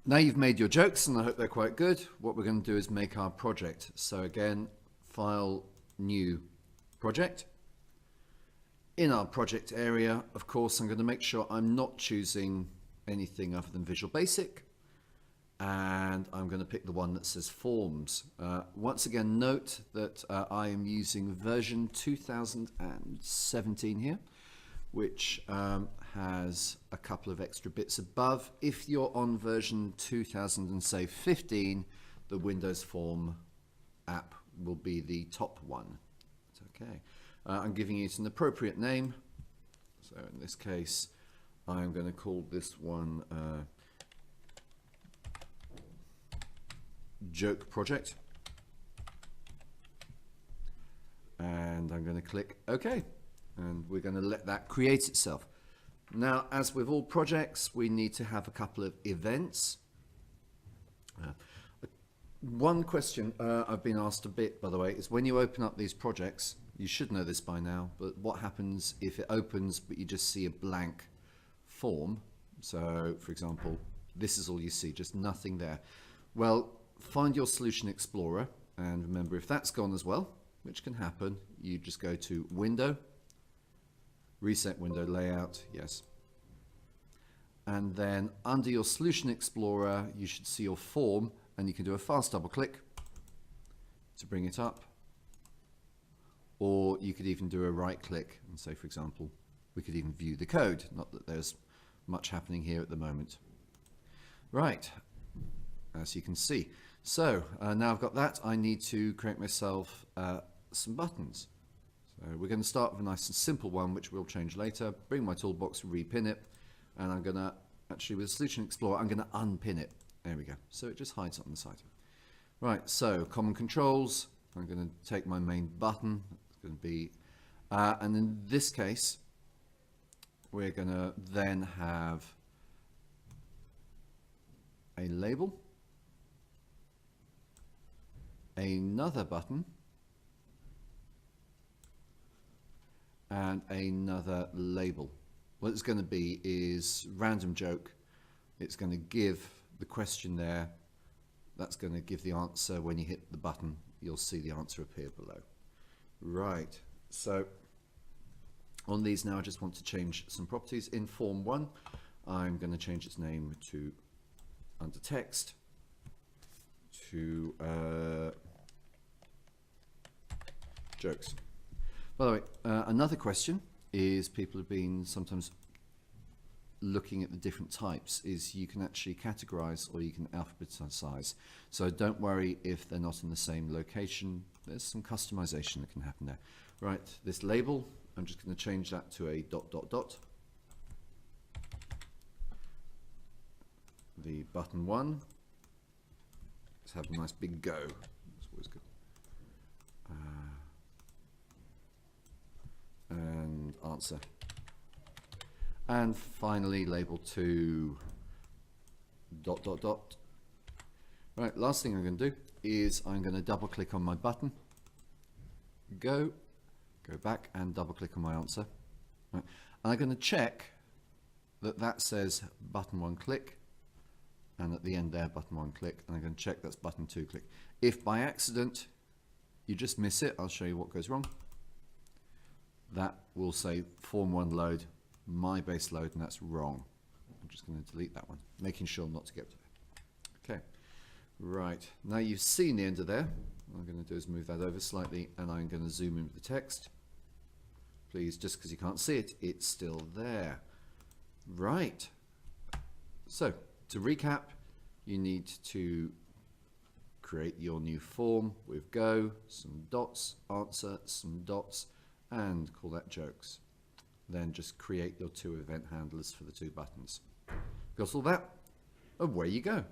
Now you've made your jokes, and I hope they're quite good. What we're going to do is make our project. So again, File, New, Project. In our project area, of course, I'm going to make sure I'm not choosing anything other than Visual Basic. And I'm going to pick the one that says Forms. Once again, note that I am using version 2017 here, which has a couple of extra bits above. If you're on version 2015, the Windows Form app will be the top one. It's okay. I'm giving it an appropriate name. So in this case, I'm going to call this one Joke Project. And I'm going to click OK. And we're going to let that create itself. Now, as with all projects, we need to have a couple of events. One question I've been asked a bit, by the way, is when you open up these projects, you should know this by now, but what happens if it opens but you just see a blank form? So, for example, this is all you see, just nothing there. Well, find your Solution Explorer, and remember, if that's gone as well, which can happen, you just go to Window, Reset Window Layout, yes. And then under your Solution Explorer, you should see your form, and you can do a fast double click to bring it up. Or you could even do a right click and say, for example, we could even view the code. Not that there's much happening here at the moment. Right, as you can see. So now I've got that, I need to create myself some buttons. So we're going to start with a nice and simple one, which we'll change later. Bring my toolbox, repin it, and I'm going to, actually with the Solution Explorer, I'm going to unpin it. There we go. So it just hides it on the side. Right, so common controls. I'm going to take my main button. It's going to be, and in this case, we're going to then have a label, another button, and another label. What it's going to be is random joke. It's going to give the question there. That's going to give the answer when you hit the button. You'll see the answer appear below. Right, so on these now I just want to change some properties. In Form 1, I'm going to change its name to, under text, to jokes. By the way, another question is people have been sometimes looking at the different types, is you can actually categorize or you can alphabetize. So don't worry if they're not in the same location. There's some customization that can happen there. Right, this label, I'm just going to change that to a ... The button 1, let's have a nice big go. That's always good. And answer. And finally, label 2 ... Right, last thing I'm going to do is I'm going to double click on my button, go back and double click on my answer. Right. And I'm going to check that that says button 1 click, and at the end there button 1 click, and I'm going to check that's button 2 click. If by accident you just miss it, I'll show you what goes wrong. That will say Form 1 load, my base load, and that's wrong. I'm just going to delete that one, making sure not to get to there. Okay, right, now you've seen the end of there. What I'm going to do is move that over slightly, and I'm going to zoom in with the text. Please, just because you can't see it, it's still there. Right, so to recap, you need to create your new form with go, some dots, answer, some dots, and call that jokes. Then just create your 2 event handlers for the 2 buttons. Got all that? Away you go.